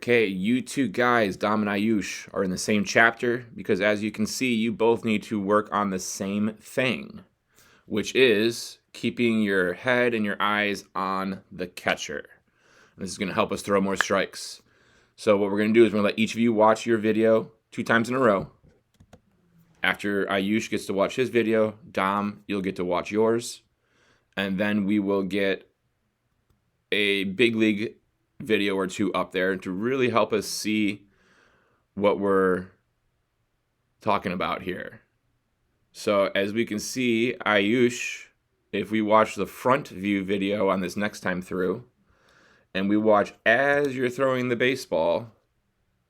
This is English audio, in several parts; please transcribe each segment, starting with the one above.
Okay, you two guys, Dom and Ayush, are in the same chapter because as you can see, you both need to work on the same thing, which is keeping your head and your eyes on the catcher. This is going to help us throw more strikes. So what we're going to do is we're going to let each of you watch your video 2 times in a row. After Ayush gets to watch his video, Dom, you'll get to watch yours. And then we will get a big league video or 2 up there to really help us see what we're talking about here. So as we can see, Ayush, if we watch the front view video on this next time through, and we watch as you're throwing the baseball,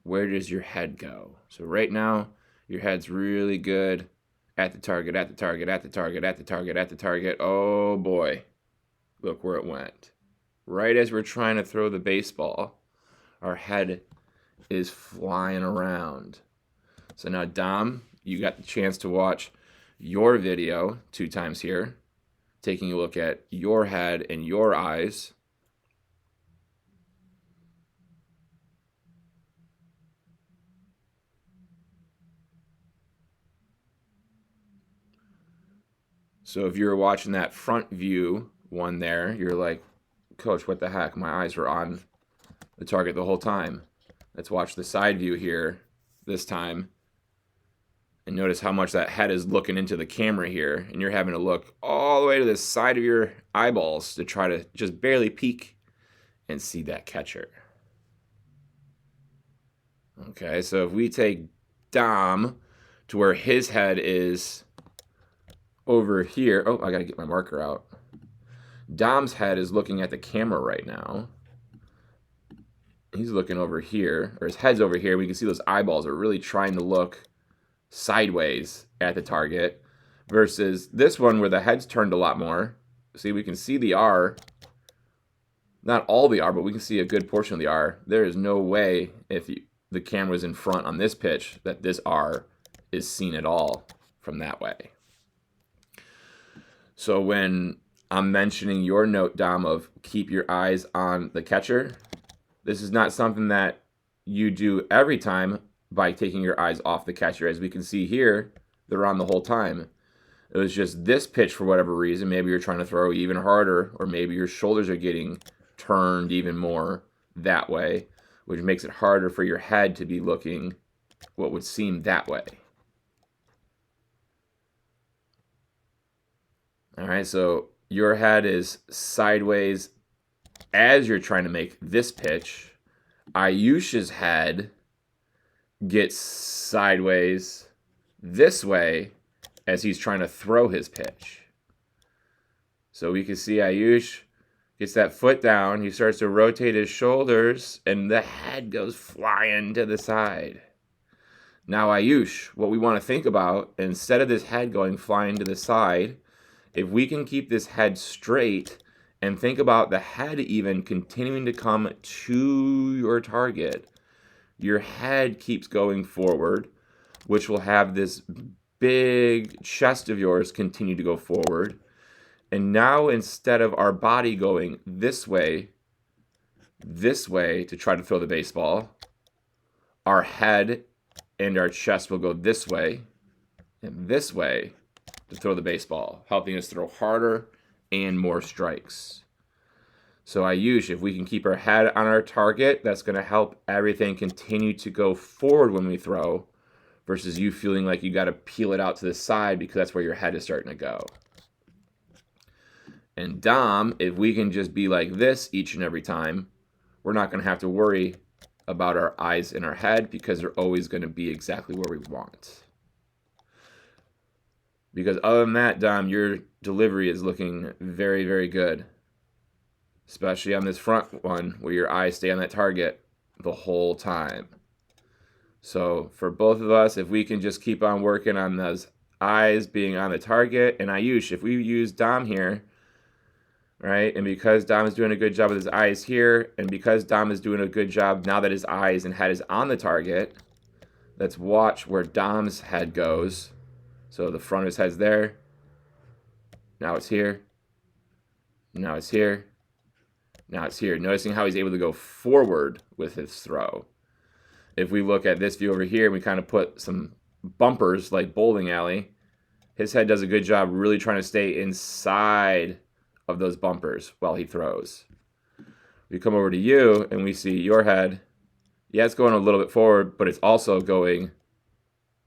where does your head go? So right now, your head's really good at the target, at the target, at the target, at the target, at the target. Oh boy, look where it went. Right as we're trying to throw the baseball, our head is flying around. So now, Dom, you got the chance to watch your video 2 times here, taking a look at your head and your eyes. So if you're watching that front view one there, you're like, Coach, what the heck? My eyes were on the target the whole time. Let's watch the side view here this time. And notice how much that head is looking into the camera here. And you're having to look all the way to the side of your eyeballs to try to just barely peek and see that catcher. Okay, so if we take Dom to where his head is over here. Oh, I got to get my marker out. Dom's head is looking at the camera right now. He's looking over here, or his head's over here. We can see those eyeballs are really trying to look sideways at the target versus this one where the head's turned a lot more. See, we can see the R. Not all the R, but we can see a good portion of the R. There is no way if the camera's in front on this pitch that this R is seen at all from that way. So when I'm mentioning your note, Dom, of keep your eyes on the catcher, this is not something that you do every time by taking your eyes off the catcher. As we can see here, they're on the whole time. It was just this pitch for whatever reason. Maybe you're trying to throw even harder, or maybe your shoulders are getting turned even more that way, which makes it harder for your head to be looking what would seem that way. All right, so your head is sideways as you're trying to make this pitch. Ayush's head gets sideways this way as he's trying to throw his pitch. So we can see Ayush gets that foot down. He starts to rotate his shoulders, and the head goes flying to the side. Now, Ayush, what we want to think about, instead of this head going flying to the side, if we can keep this head straight and think about the head even continuing to come to your target, your head keeps going forward, which will have this big chest of yours continue to go forward. And now instead of our body going this way to try to throw the baseball, our head and our chest will go this way and this way to throw the baseball, helping us throw harder and more strikes. So Ayush, if we can keep our head on our target, that's going to help everything continue to go forward when we throw versus you feeling like you got to peel it out to the side because that's where your head is starting to go. And Dom, if we can just be like this each and every time, we're not going to have to worry about our eyes and our head because they're always going to be exactly where we want. Because other than that, Dom, your delivery is looking very, very good. Especially on this front one where your eyes stay on that target the whole time. So for both of us, if we can just keep on working on those eyes being on the target, and Ayush, if we use Dom here, right, and because Dom is doing a good job with his eyes here, and because Dom is doing a good job now that his eyes and head is on the target, let's watch where Dom's head goes. So the front of his head's there. Now it's here. Now it's here. Now it's here. Noticing how he's able to go forward with his throw. If we look at this view over here, we kind of put some bumpers like bowling alley. His head does a good job really trying to stay inside of those bumpers while he throws. We come over to you and we see your head. Yeah, it's going a little bit forward, but it's also going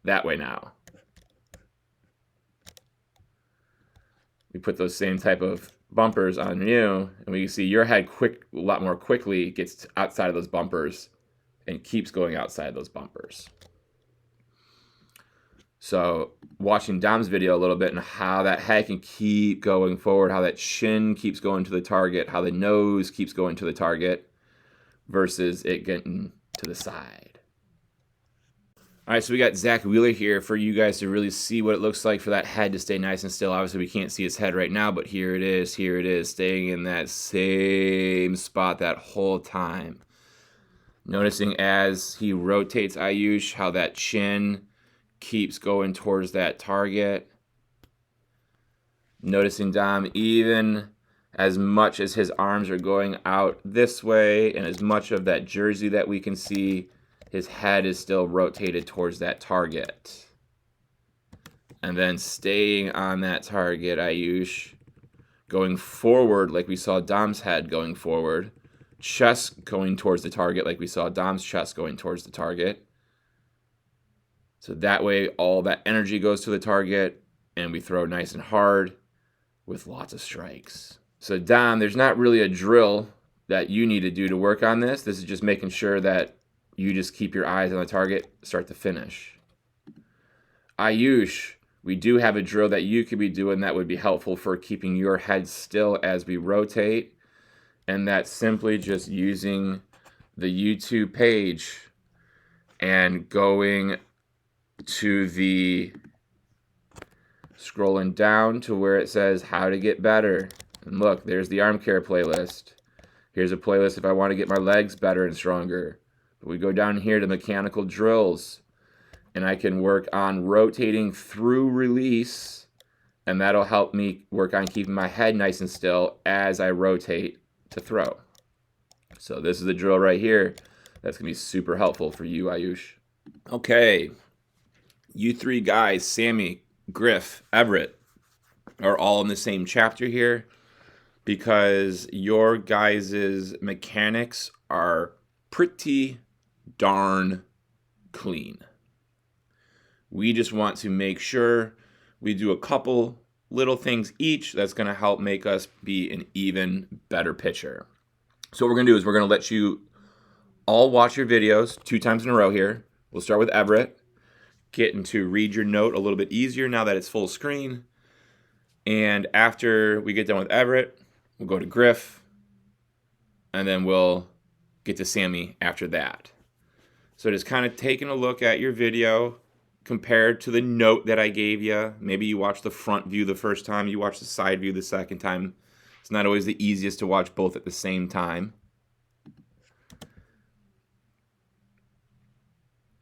that way now. We put those same type of bumpers on you, and we can see your head a lot more quickly gets outside of those bumpers and keeps going outside those bumpers. So watching Dom's video a little bit and how that head can keep going forward, how that chin keeps going to the target, how the nose keeps going to the target versus it getting to the side. All right, so we got Zach Wheeler here for you guys to really see what it looks like for that head to stay nice and still. Obviously, we can't see his head right now, but here it is, staying in that same spot that whole time. Noticing as he rotates Ayush, how that chin keeps going towards that target. Noticing Dom, even as much as his arms are going out this way and as much of that jersey that we can see, his head is still rotated towards that target. And then staying on that target, Ayush, going forward like we saw Dom's head going forward, chest going towards the target like we saw Dom's chest going towards the target. So that way all that energy goes to the target and we throw nice and hard with lots of strikes. So Dom, there's not really a drill that you need to do to work on this. This is just making sure that you just keep your eyes on the target, start to finish. Ayush, we do have a drill that you could be doing that would be helpful for keeping your head still as we rotate. And that's simply just using the YouTube page and going to the, scrolling down to where it says how to get better. And look, there's the arm care playlist. Here's a playlist if I want to get my legs better and stronger. But we go down here to mechanical drills, and I can work on rotating through release, and that'll help me work on keeping my head nice and still as I rotate to throw. So this is the drill right here. That's going to be super helpful for you, Ayush. Okay. You three guys, Sammy, Griff, Everett, are all in the same chapter here because your guys' mechanics are pretty darn clean. We just want to make sure we do a couple little things each that's going to help make us be an even better pitcher. So what we're going to do is we're going to let you all watch your videos 2 times in a row here. We'll start with Everett, getting to read your note a little bit easier now that it's full screen. And after we get done with Everett, we'll go to Griff, and then we'll get to Sammy after that. So just kind of taking a look at your video compared to the note that I gave you. Maybe you watched the front view the first time, you watched the side view the second time. It's not always the easiest to watch both at the same time.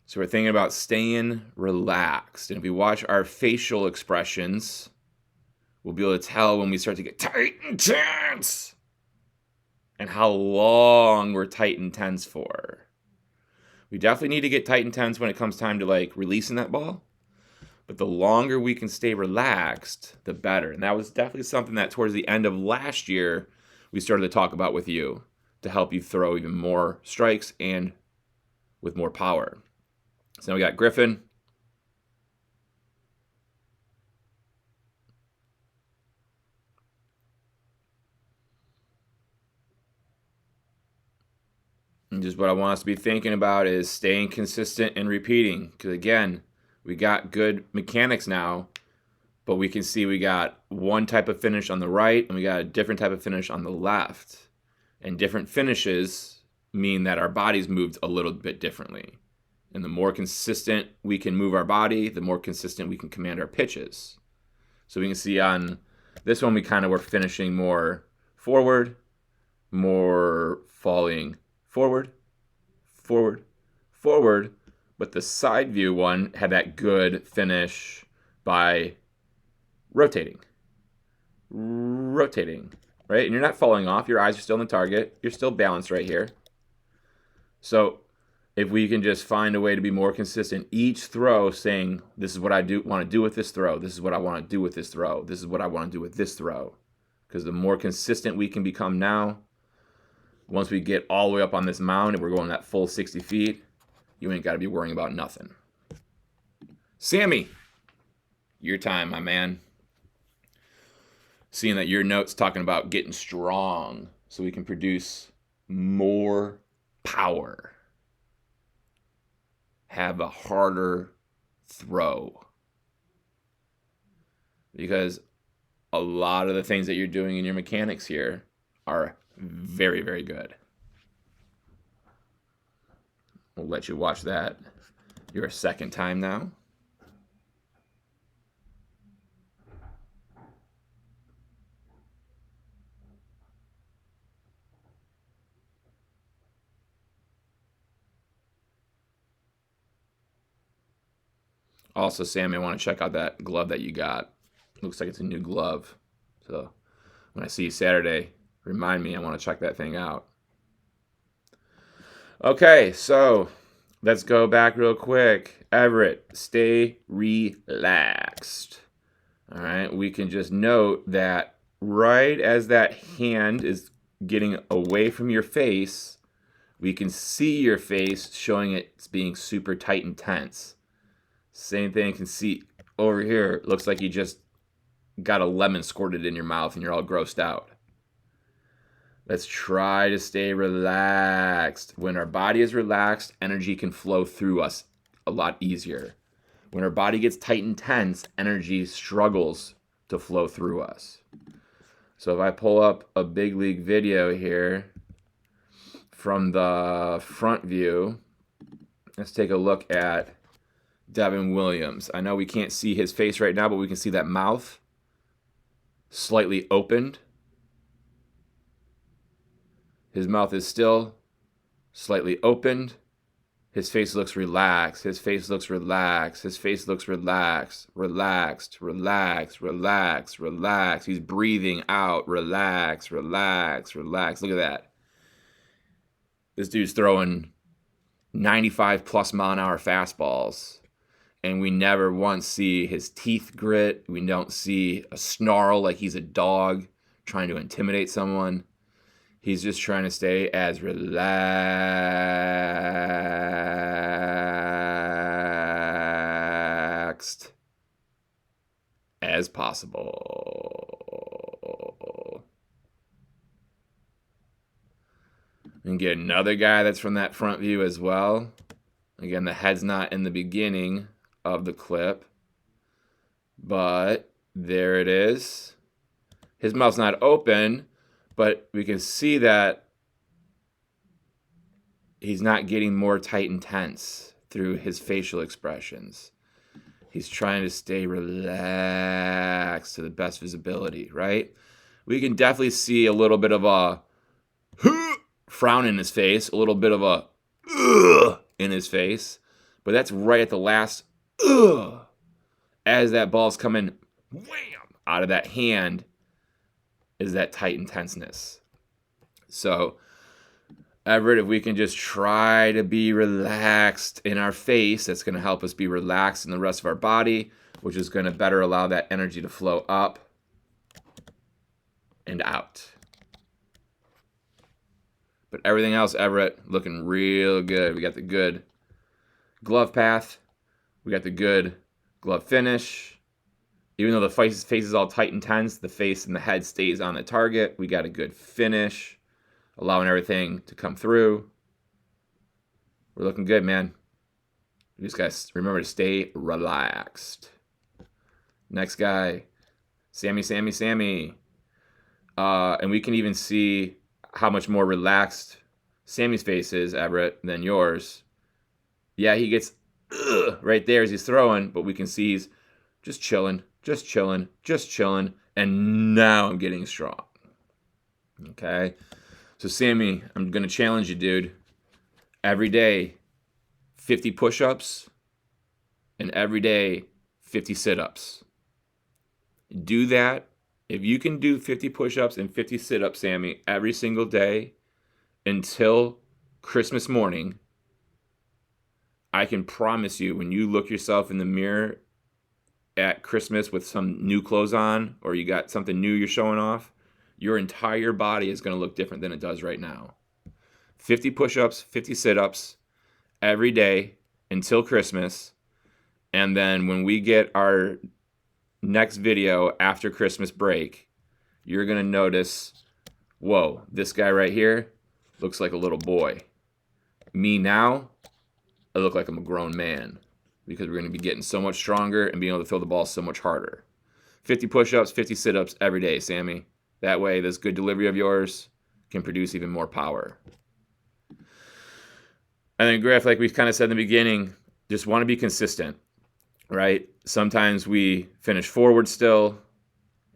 So we're thinking about staying relaxed. And if we watch our facial expressions, we'll be able to tell when we start to get tight and tense and how long we're tight and tense for. We definitely need to get tight and tense when it comes time to like releasing that ball. But the longer we can stay relaxed, the better. And that was definitely something that towards the end of last year, we started to talk about with you to help you throw even more strikes and with more power. So now we got Griffin. And just what I want us to be thinking about is staying consistent and repeating. Because again, we got good mechanics now, but we can see we got one type of finish on the right and we got a different type of finish on the left. And different finishes mean that our bodies moved a little bit differently. And the more consistent we can move our body, the more consistent we can command our pitches. So we can see on this one, we kind of were finishing more forward, more falling forward, forward, forward. But the side view one had that good finish by rotating, rotating, right? And you're not falling off. Your eyes are still on the target. You're still balanced right here. So if we can just find a way to be more consistent, each throw saying, this is what I want to do with this throw. This is what I want to do with this throw. This is what I want to do with this throw. Because the more consistent we can become now, once we get all the way up on this mound and we're going that full 60 feet, you ain't got to be worrying about nothing. Sammy, your time, my man. Seeing that your note's talking about getting strong so we can produce more power. Have a harder throw. Because a lot of the things that you're doing in your mechanics here are very, very good. We'll let you watch that your second time now. Also, Sammy, I want to check out that glove that you got. Looks like it's a new glove. So when I see you Saturday, remind me, I want to check that thing out. Okay, so let's go back real quick. Everett, stay relaxed. All right, we can just note that right as that hand is getting away from your face, we can see your face showing it's being super tight and tense. Same thing, you can see over here, it looks like you just got a lemon squirted in your mouth and you're all grossed out. Let's try to stay relaxed. When our body is relaxed, energy can flow through us a lot easier. When our body gets tight and tense, energy struggles to flow through us. So if I pull up a big league video here from the front view, let's take a look at Devin Williams. I know we can't see his face right now, but we can see that mouth slightly opened. His mouth is still slightly opened. His face looks relaxed. His face looks relaxed. His face looks relaxed. Relaxed, relaxed, relaxed, relaxed. He's breathing out. Relax, relax, relax. Look at that. This dude's throwing 95 plus mile an hour fastballs. And we never once see his teeth grit. We don't see a snarl like he's a dog trying to intimidate someone. He's just trying to stay as relaxed as possible. And get another guy that's from that front view as well. Again, the head's not in the beginning of the clip, but there it is. His mouth's not open, but we can see that he's not getting more tight and tense through his facial expressions. He's trying to stay relaxed to the best visibility, right? We can definitely see a little bit of a frown in his face, a little bit of a in his face, but that's right at the last as that ball's coming wham out of that hand is that tight intenseness. So Everett, if we can just try to be relaxed in our face, that's going to help us be relaxed in the rest of our body, which is going to better allow that energy to flow up and out. But everything else, Everett, looking real good. We got the good glove path. We got the good glove finish. Even though the face is all tight and tense, the face and the head stays on the target. We got a good finish, allowing everything to come through. We're looking good, man. You just got to remember to stay relaxed. Next guy, Sammy. And we can even see how much more relaxed Sammy's face is, Everett, than yours. Yeah, he gets right there as he's throwing, but we can see he's just chilling. And now I'm getting strong. Okay? So, Sammy, I'm going to challenge you, dude. Every day, 50 push-ups, and every day, 50 sit-ups. Do that If you can do 50 push-ups and 50 sit-ups, Sammy, every single day until Christmas morning, I can promise you when you look yourself in the mirror at Christmas with some new clothes on, or you got something new you're showing off, your entire body is going to look different than it does right now. 50 push-ups, 50 sit-ups every day until Christmas. And then when we get our next video after Christmas break, you're going to notice, whoa, this guy right here looks like a little boy. Me now, I look like I'm a grown man, because we're going to be getting so much stronger and being able to throw the ball so much harder. 50 push-ups, 50 sit-ups every day, Sammy. That way, this good delivery of yours can produce even more power. And then, Griff, like we kind of said in the beginning, just want to be consistent, right? Sometimes we finish forward still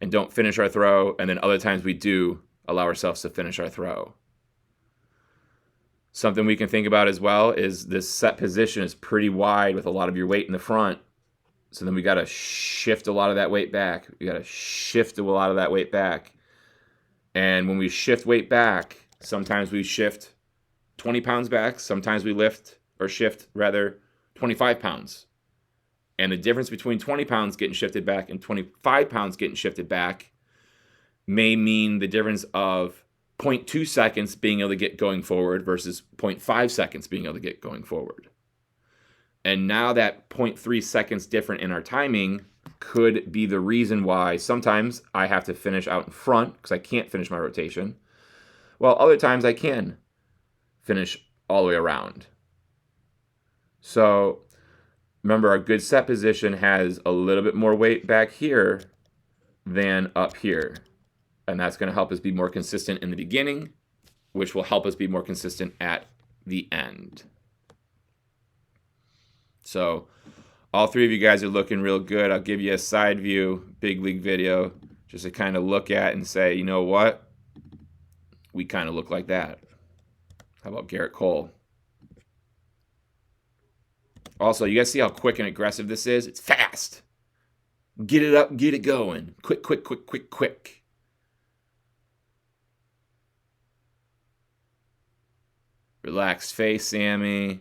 and don't finish our throw, and then other times we do allow ourselves to finish our throw. Something we can think about as well is this set position is pretty wide with a lot of your weight in the front. So then we got to shift a lot of that weight back. We got to shift a lot of that weight back. And when we shift weight back, sometimes we shift 20 pounds back. Sometimes we shift 25 pounds. And the difference between 20 pounds getting shifted back and 25 pounds getting shifted back may mean the difference of 0.2 seconds being able to get going forward versus 0.5 seconds being able to get going forward. And now that 0.3 seconds different in our timing could be the reason why sometimes I have to finish out in front because I can't finish my rotation, while other times I can finish all the way around. So remember, our good set position has a little bit more weight back here than up here. And that's going to help us be more consistent in the beginning, which will help us be more consistent at the end. So all three of you guys are looking real good. I'll give you a side view, big league video, just to kind of look at and say, you know what? We kind of look like that. How about Garrett Cole? Also, you guys see how quick and aggressive this is? It's fast. Get it up, get it going. Quick, quick, quick, quick, quick. Relaxed face, Sammy.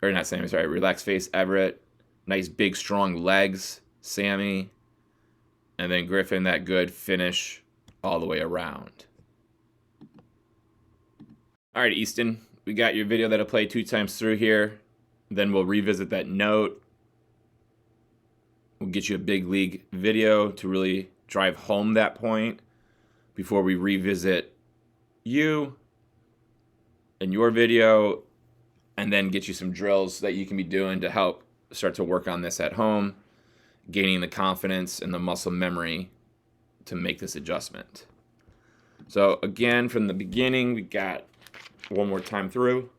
Or not Sammy, sorry. Relaxed face, Everett. Nice, big, strong legs, Sammy. And then Griffin, that good finish all the way around. All right, Easton. We got your video that'll play 2 times through here. Then we'll revisit that note. We'll get you a big league video to really drive home that point before we revisit you and your video, and then get you some drills that you can be doing to help start to work on this at home, gaining the confidence and the muscle memory to make this adjustment. So again, from the beginning, we got one more time through.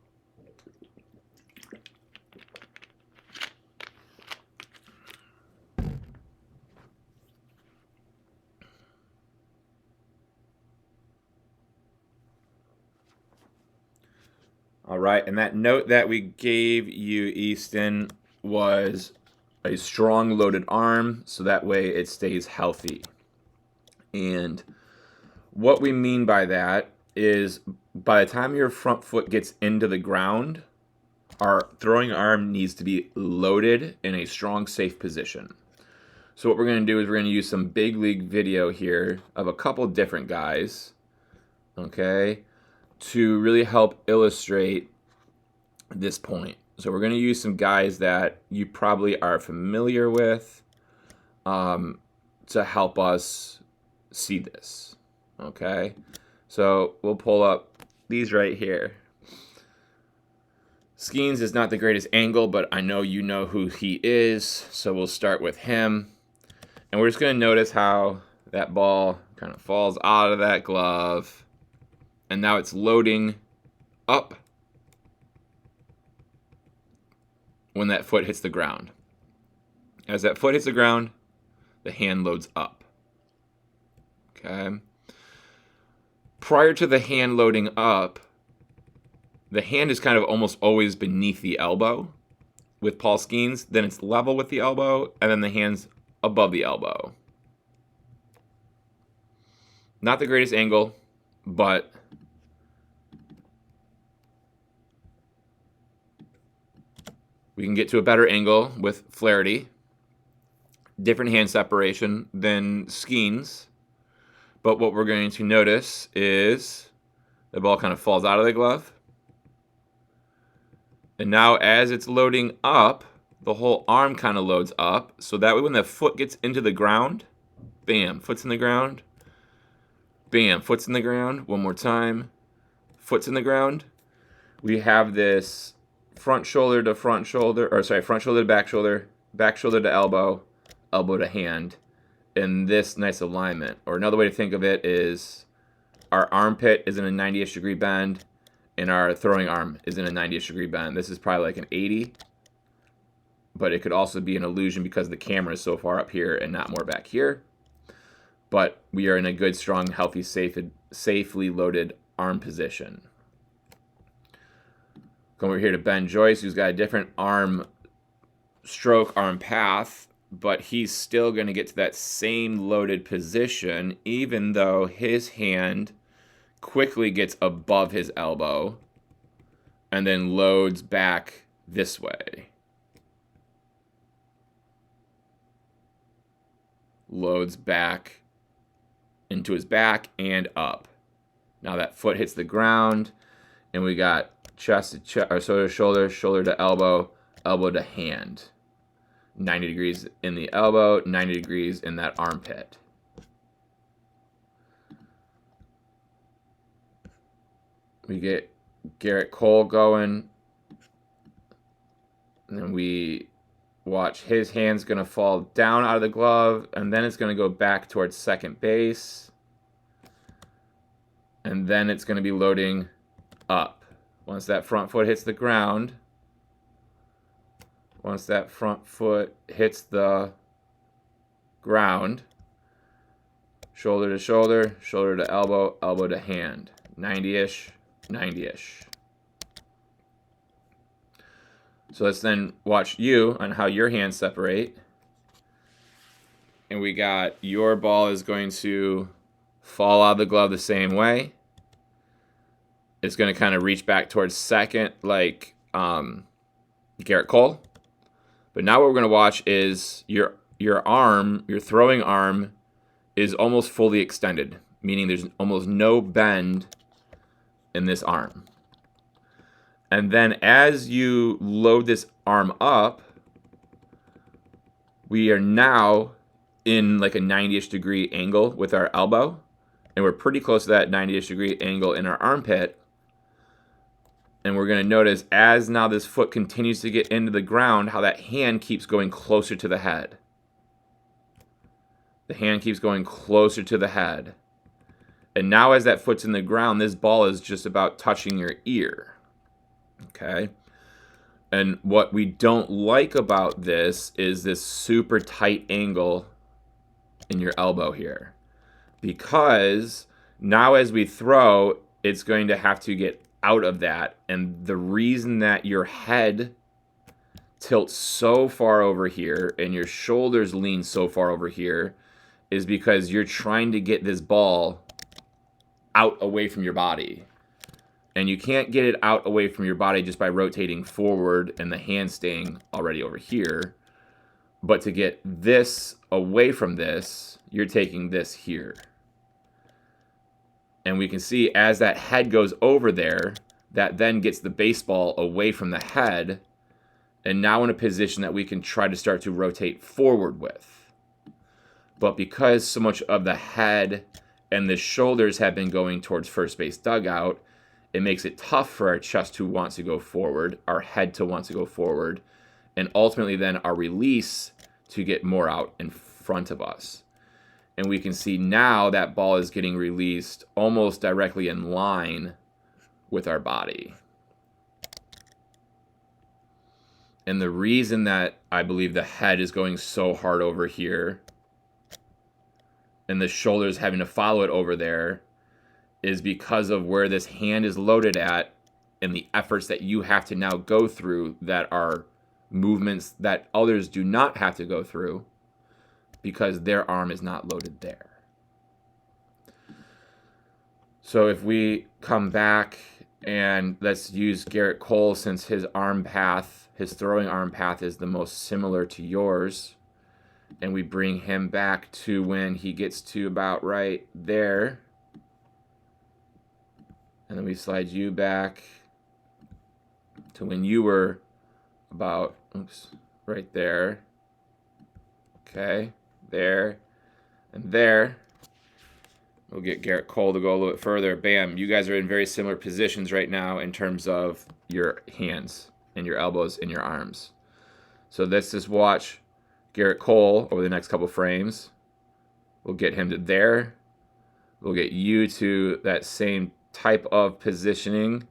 All right, and that note that we gave you, Easton, was a strong loaded arm, so that way it stays healthy. And what we mean by that is by the time your front foot gets into the ground, our throwing arm needs to be loaded in a strong, safe position. So what we're going to do is we're going to use some big league video here of a couple different guys, okay, to really help illustrate this point. So we're going to use some guys that you probably are familiar with to help us see this, okay? So we'll pull up these right here. Skeens is not the greatest angle, but I know you know who he is, so we'll start with him. And we're just going to notice how that ball kind of falls out of that glove. And now it's loading up when that foot hits the ground. As that foot hits the ground, the hand loads up. Okay. Prior to the hand loading up, the hand is kind of almost always beneath the elbow with Paul Skeens. Then it's level with the elbow, and then the hand's above the elbow. Not the greatest angle, but we can get to a better angle with Flaherty. Different hand separation than Skeens. But what we're going to notice is the ball kind of falls out of the glove. And now as it's loading up, the whole arm kind of loads up. So that way when the foot gets into the ground, bam, foot's in the ground. Bam, foot's in the ground. One more time. Foot's in the ground. We have this front shoulder to front shoulder, or sorry, front shoulder to back shoulder to elbow, elbow to hand, in this nice alignment. Or another way to think of it is our armpit is in a 90-ish degree bend, and our throwing arm is in a 90-ish degree bend. This is probably like an 80, but it could also be an illusion because the camera is so far up here and not more back here. But we are in a good, strong, healthy, safely loaded arm position. Come over here to Ben Joyce, who's got a different arm stroke, arm path, but he's still going to get to that same loaded position, even though his hand quickly gets above his elbow and then loads back this way. Loads back into his back and up. Now that foot hits the ground, and we got chest to chest, or shoulder, shoulder to elbow, elbow to hand. 90 degrees in the elbow, 90 degrees in that armpit. We get Garrett Cole going, and then we watch his hand's going to fall down out of the glove, and then it's going to go back towards second base. And then it's going to be loading up. Once that front foot hits the ground, shoulder to shoulder, shoulder to elbow, elbow to hand. 90-ish, 90-ish. So let's then watch you on how your hands separate. And we got your ball is going to fall out of the glove the same way. It's going to kind of reach back towards second like Garrett Cole. But now what we're going to watch is your arm, your throwing arm, is almost fully extended, meaning there's almost no bend in this arm. And then as you load this arm up, we are now in like a 90-ish degree angle with our elbow. And we're pretty close to that 90-ish degree angle in our armpit. And we're going to notice as now this foot continues to get into the ground, how that hand keeps going closer to the head. The hand keeps going closer to the head. And now as that foot's in the ground, this ball is just about touching your ear. Okay? And what we don't like about this is this super tight angle in your elbow here. Because now as we throw, it's going to have to get out of that. And the reason that your head tilts so far over here and your shoulders lean so far over here is because you're trying to get this ball out away from your body. And you can't get it out away from your body just by rotating forward and the hand staying already over here. But to get this away from this, you're taking this here. And we can see as that head goes over there, that then gets the baseball away from the head, and now in a position that we can try to start to rotate forward with. But because so much of the head and the shoulders have been going towards first base dugout, it makes it tough for our chest to want to go forward, our head to want to go forward, and ultimately then our release to get more out in front of us. And we can see now that ball is getting released almost directly in line with our body. And the reason that I believe the head is going so hard over here and the shoulders having to follow it over there is because of where this hand is loaded at and the efforts that you have to now go through that are movements that others do not have to go through because their arm is not loaded there. So if we come back and let's use Garrett Cole, since his arm path, his throwing arm path is the most similar to yours, and we bring him back to when he gets to about right there, and then we slide you back to when you were about, right there. Okay, there and there. We'll get Garrett Cole to go a little bit further. Bam, you guys are in very similar positions right now in terms of your hands and your elbows and your arms. So let's just watch Garrett Cole over the next couple frames. We'll get him to there. We'll get you to that same type of positioning.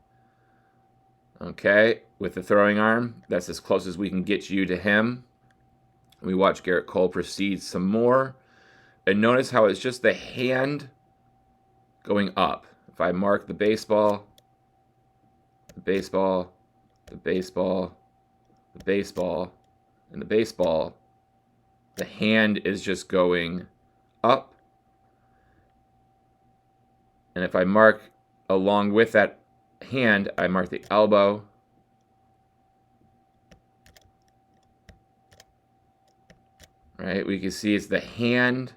Okay, with the throwing arm, that's as close as we can get you to him. We watch Garrett Cole proceed some more. And notice how it's just the hand going up. If I mark the baseball, the baseball, the baseball, the baseball, and the baseball, the hand is just going up. And if I mark along with that hand, I mark the elbow. Right? We can see it's the hand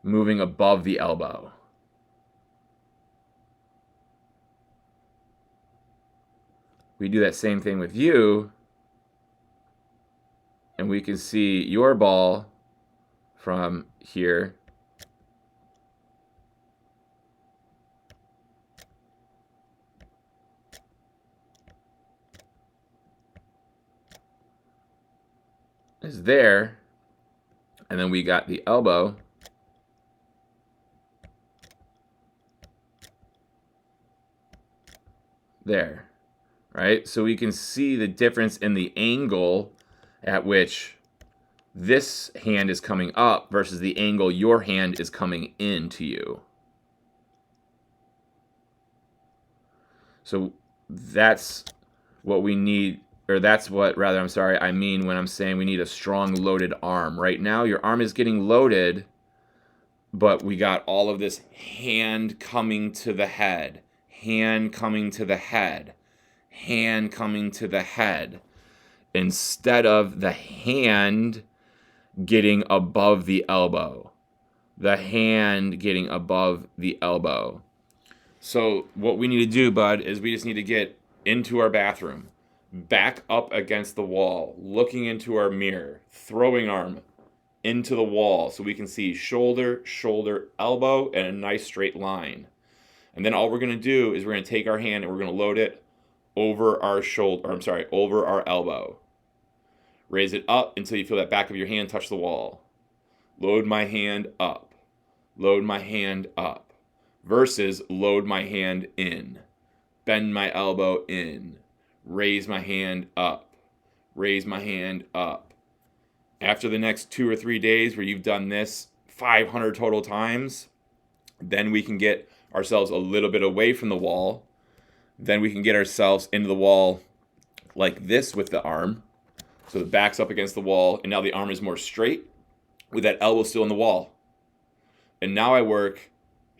moving above the elbow. We do that same thing with you, and we can see your ball from here. Is there, and then we got the elbow there, right? So we can see the difference in the angle at which this hand is coming up versus the angle your hand is coming into you. So that's what we need, or that's what, rather, I'm sorry, I mean when I'm saying we need a strong loaded arm. Right now, your arm is getting loaded, but we got all of this hand coming to the head, hand coming to the head, hand coming to the head, instead of the hand getting above the elbow. The hand getting above the elbow. So what we need to do, bud, is we just need to get into our bathroom, back up against the wall, looking into our mirror, throwing arm into the wall so we can see shoulder, shoulder, elbow, and a nice straight line. And then all we're going to do is we're going to take our hand and we're going to load it over our shoulder, over our elbow. Raise it up until you feel that back of your hand touch the wall. Load my hand up. Load my hand up. Versus load my hand in. Bend my elbow in. Raise my hand up. Raise my hand up. After the next 2 or 3 days where you've done this 500 total times, then we can get ourselves a little bit away from the wall. Then we can get ourselves into the wall like this with the arm. So the back's up against the wall, and now the arm is more straight with that elbow still in the wall. And now I work,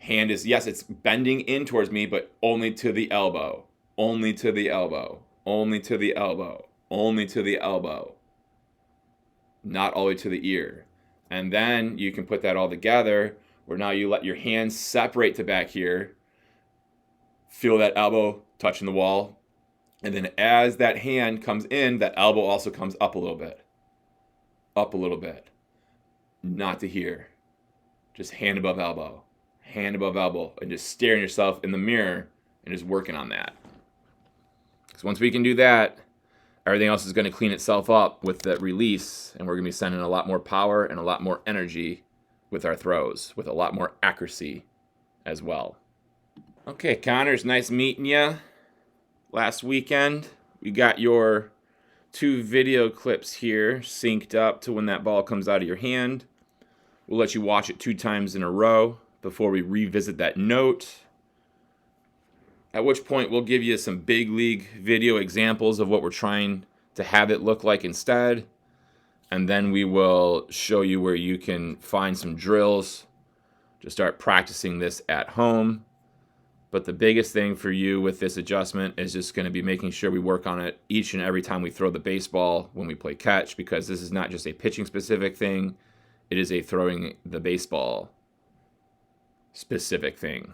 hand is, yes, it's bending in towards me, but only to the elbow, only to the elbow, only to the elbow, only to the elbow, not all the way to the ear. And then you can put that all together where now you let your hands separate to back here, feel that elbow touching the wall. And then as that hand comes in, that elbow also comes up a little bit. Up a little bit. Not to here. Just hand above elbow. Hand above elbow. And just staring yourself in the mirror and just working on that. Because once we can do that, everything else is going to clean itself up with the release. And we're going to be sending a lot more power and a lot more energy with our throws. With a lot more accuracy as well. Okay, Connors, nice meeting you. Last weekend, we got your 2 video clips here synced up to when that ball comes out of your hand. We'll let you watch it 2 times in a row before we revisit that note. At which point, we'll give you some big league video examples of what we're trying to have it look like instead. And then we will show you where you can find some drills Just start practicing this at home. But the biggest thing for you with this adjustment is just going to be making sure we work on it each and every time we throw the baseball when we play catch, because this is not just a pitching specific thing. It is a throwing the baseball specific thing.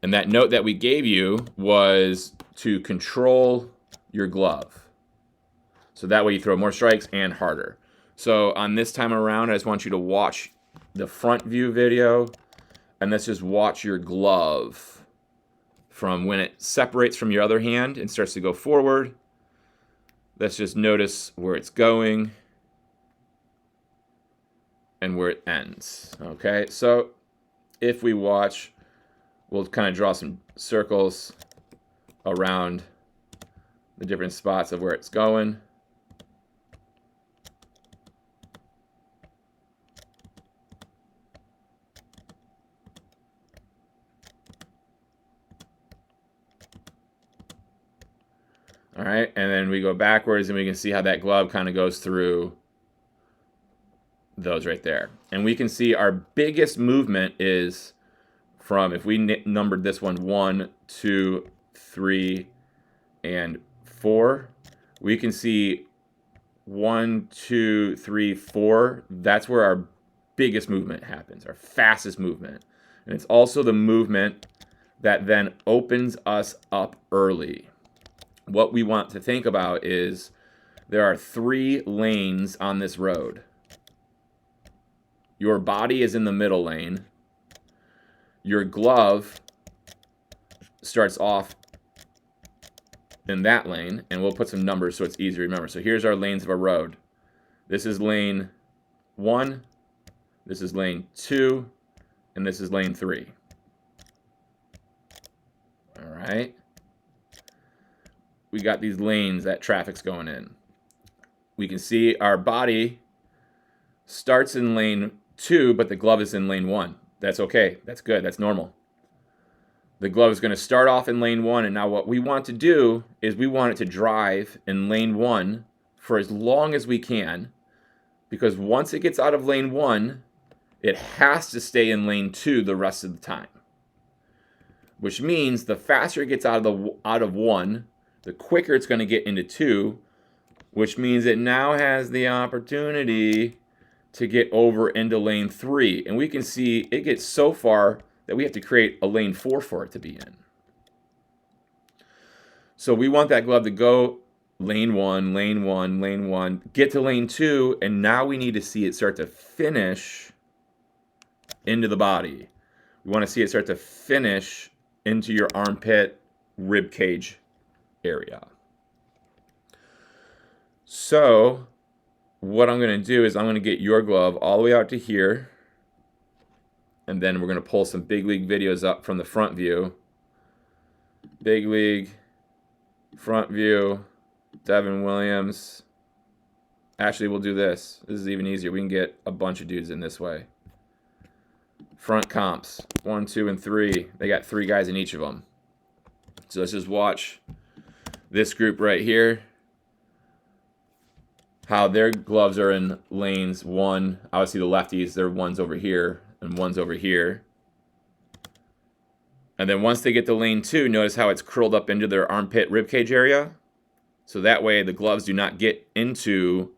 And that note that we gave you was to control your glove. So that way you throw more strikes and harder. So on this time around, I just want you to watch the front view video, and let's just watch your glove from when it separates from your other hand and starts to go forward. Let's just notice where it's going and where it ends. Okay, so if we watch, we'll kind of draw some circles around the different spots of where it's going. All right, and then we go backwards and we can see how that glove kind of goes through those right there. And we can see our biggest movement is from, if we numbered this one 1, 2, 3, and 4, we can see 1, 2, 3, 4. That's where our biggest movement happens, our fastest movement. And it's also the movement that then opens us up early. What we want to think about is there are 3 lanes on this road. Your body is in the middle lane. Your glove starts off in that lane, and we'll put some numbers so it's easy to remember. So here's our lanes of a road. This is lane 1, this is lane 2, and this is lane 3. All right. We got these lanes that traffic's going in. We can see our body starts in lane 2, but the glove is in lane 1. That's okay. That's good. That's normal. The glove is going to start off in lane 1, and now what we want to do is we want it to drive in lane 1 for as long as we can, because once it gets out of lane 1, it has to stay in lane 2 the rest of the time. Which means the faster it gets out of 1, the quicker it's going to get into 2, which means it now has the opportunity to get over into lane 3. And we can see it gets so far that we have to create a lane 4 for it to be in. So we want that glove to go lane 1, lane 1, lane 1, get to lane 2, and now we need to see it start to finish into the body. We want to see it start to finish into your armpit, rib cage area. So what I'm going to do is I'm going to get your glove all the way out to here, and then we're going to pull some big league videos up from the front view. Big league, front view, Devin Williams. Actually, we'll do this. This is even easier. We can get a bunch of dudes in this way. Front comps, 1, 2, and 3. They got 3 guys in each of them. So let's just watch this group right here, how their gloves are in lanes 1. Obviously the lefties, their one's over here and one's over here. And then once they get to lane 2, notice how it's curled up into their armpit ribcage area. So that way the gloves do not get into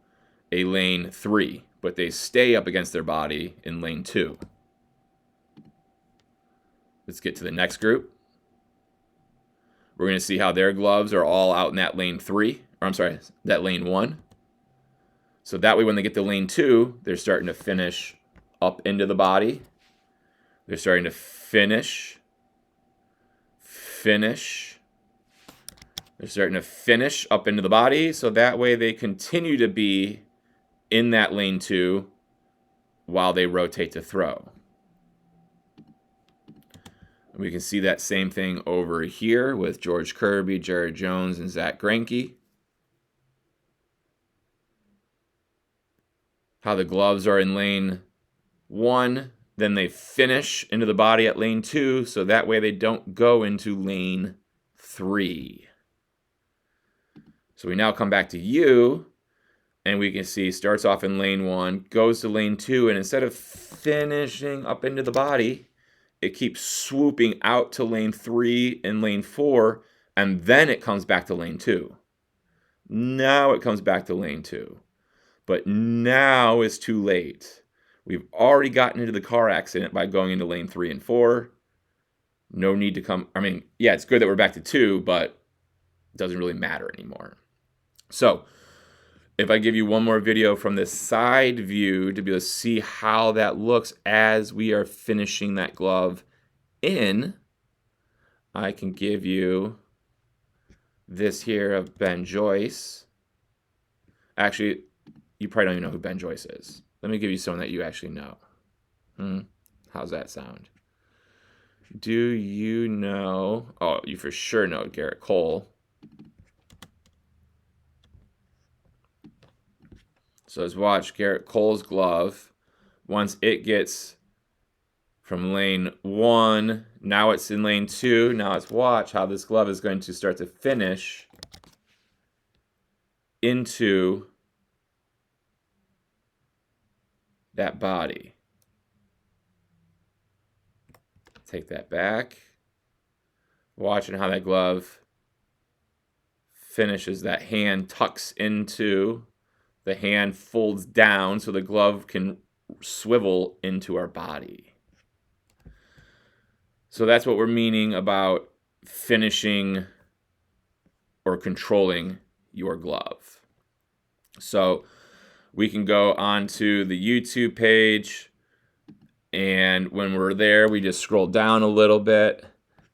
a lane 3, but they stay up against their body in lane 2. Let's get to the next group. We're going to see how their gloves are all out in that lane 3, or I'm sorry, that lane 1. So that way when they get to lane 2, they're starting to finish up into the body. They're starting to finish. They're starting to finish up into the body, so that way they continue to be in that lane 2 while they rotate to throw. We can see that same thing over here with George Kirby, Jared Jones, and Zach Greinke. How the gloves are in lane 1, then they finish into the body at lane 2, so that way they don't go into lane 3. So we now come back to you. And we can see starts off in lane 1, goes to lane 2, and instead of finishing up into the body, it keeps swooping out to lane 3 and lane 4, and then it comes back to lane 2. Now it comes back to lane 2. But now it's too late. We've already gotten into the car accident by going into lane 3 and 4. No need to come. I mean, yeah, it's good that we're back to 2, but it doesn't really matter anymore. So if I give you one more video from the side view to be able to see how that looks as we are finishing that glove in, I can give you this here of Ben Joyce. Actually, you probably don't even know who Ben Joyce is. Let me give you someone that you actually know. How's that sound? Do you know? Oh, you for sure know Garrett Cole. So let's watch Garrett Cole's glove. Once it gets from lane 1, now it's in lane 2. Now let's watch how this glove is going to start to finish into that body. Take that back. Watching how that glove finishes. That hand tucks into, the hand folds down so the glove can swivel into our body. So that's what we're meaning about finishing or controlling your glove. So we can go onto the YouTube page, and when we're there, we just scroll down a little bit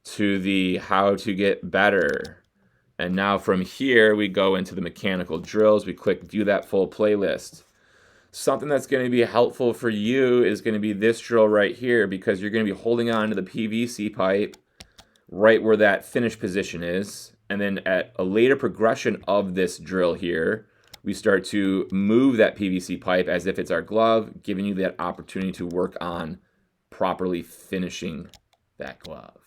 to the how to get better. And now from here, we go into the mechanical drills. We click view that full playlist. Something that's going to be helpful for you is going to be this drill right here, because you're going to be holding on to the PVC pipe right where that finish position is. And then at a later progression of this drill here, we start to move that PVC pipe as if it's our glove, giving you that opportunity to work on properly finishing that glove.